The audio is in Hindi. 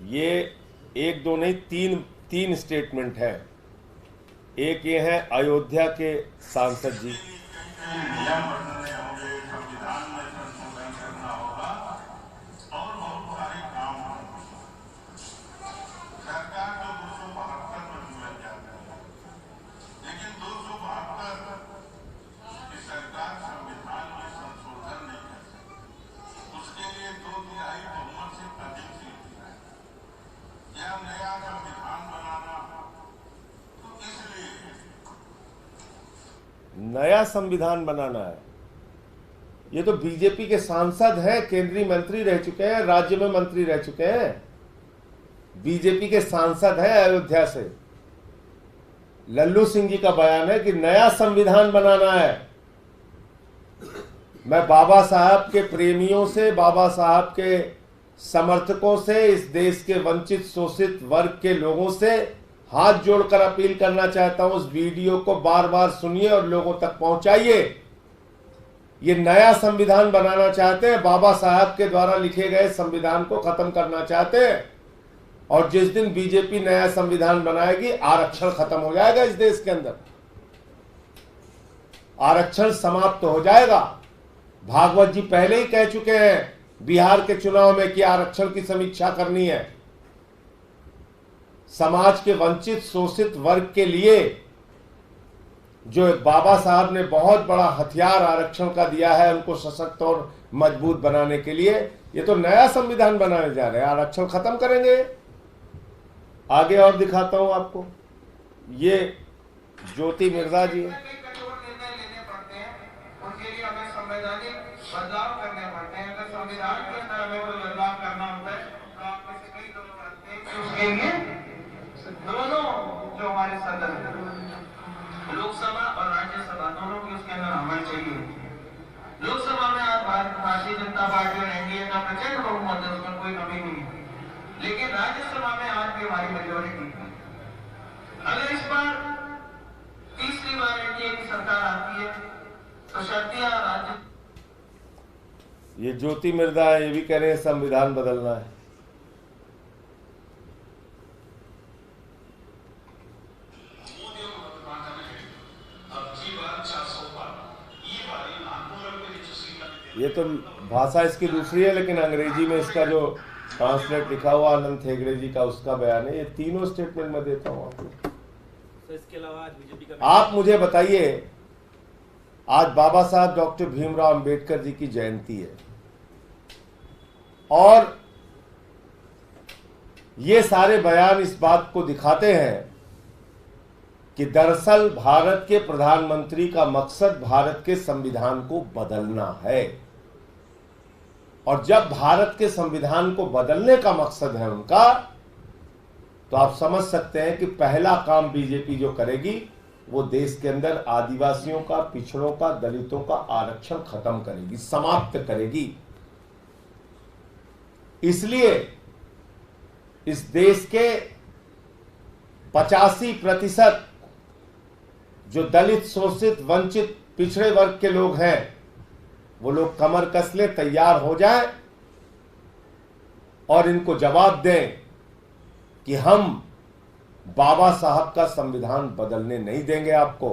ये एक दो नहीं, तीन तीन स्टेटमेंट है। एक ये है अयोध्या के सांसद जी, नियम बनने होंगे, संविधान में संशोधन करना होगा और बहुत सारे काम होंगे। सरकार को 272 पर मिल जाता है, लेकिन 272 की सरकार संविधान में संशोधन नहीं कर सकती। उसके लिए 2/3 बहुमत से अधिक सीट है। यह नया संविधान बनाना, तो इसलिए नया संविधान बनाना है। ये तो बीजेपी के सांसद हैं, केंद्रीय मंत्री रह चुके हैं, राज्य में मंत्री रह चुके हैं, बीजेपी के सांसद हैं अयोध्या से। लल्लू सिंह जी का बयान है कि नया संविधान बनाना है। मैं बाबा साहब के प्रेमियों से, बाबा साहब के समर्थकों से, इस देश के वंचित शोषित वर्ग के लोगों से हाथ जोड़कर अपील करना चाहता हूं, उस वीडियो को बार बार सुनिए और लोगों तक पहुंचाइए। ये नया संविधान बनाना चाहते हैं, बाबा साहब के द्वारा लिखे गए संविधान को खत्म करना चाहते हैं। और जिस दिन बीजेपी नया संविधान बनाएगी, आरक्षण खत्म हो जाएगा इस देश के अंदर, आरक्षण समाप्त हो जाएगा। भागवत जी पहले ही कह चुके हैं बिहार के चुनाव में कि आरक्षण की समीक्षा करनी है। समाज के वंचित शोषित वर्ग के लिए जो बाबा साहब ने बहुत बड़ा हथियार आरक्षण का दिया है, उनको सशक्त और मजबूत बनाने के लिए, ये तो नया संविधान बनाने जा रहे हैं, आरक्षण खत्म करेंगे। आगे और दिखाता हूं आपको, ये ज्योति मिर्जा जी है। बदलाव करने पड़ते हैं। अगर संविधान के अंदर हमें कोई बदलाव करना होता है तो आप में से कई लोग करते हैं कि उसके लिए दोनों जो हमारे सदन है, लोकसभा और राज्यसभा, दोनों की उसके अंदर अमल चाहिए। लोकसभा में आज भारतीय जनता पार्टी और एनडीए का प्रचंड बहुमत है, उसमें कोई कमी नहीं है, लेकिन राज्यसभा में आज भी हमारी मेजोरिटी है। अगर इस बार तीसरी बार एनडीए की सरकार आती है तो शर्तियां राज्य, ये ज्योति मिर्जा है, ये भी कह रहे हैं संविधान बदलना है। ये तो भाषा इसकी दूसरी है, लेकिन अंग्रेजी में इसका जो ट्रांसलेट लिखा हुआ आनंद हेगड़े जी का, उसका बयान है। ये तीनों स्टेटमेंट में देता हूं आपको। तो इसके अलावा बीजेपी का, आप मुझे बताइए, आज बाबा साहब डॉक्टर भीमराव अंबेडकर जी की जयंती है और ये सारे बयान इस बात को दिखाते हैं कि दरअसल भारत के प्रधानमंत्री का मकसद भारत के संविधान को बदलना है। और जब भारत के संविधान को बदलने का मकसद है उनका, तो आप समझ सकते हैं कि पहला काम बीजेपी जो करेगी वो देश के अंदर आदिवासियों का, पिछड़ों का, दलितों का आरक्षण खत्म करेगी, समाप्त करेगी। इसलिए इस देश के 85% जो दलित, शोषित, वंचित, पिछड़े वर्ग के लोग हैं, वो लोग कमर कस ले, तैयार हो जाएं और इनको जवाब दें कि हम बाबा साहब का संविधान बदलने नहीं देंगे आपको।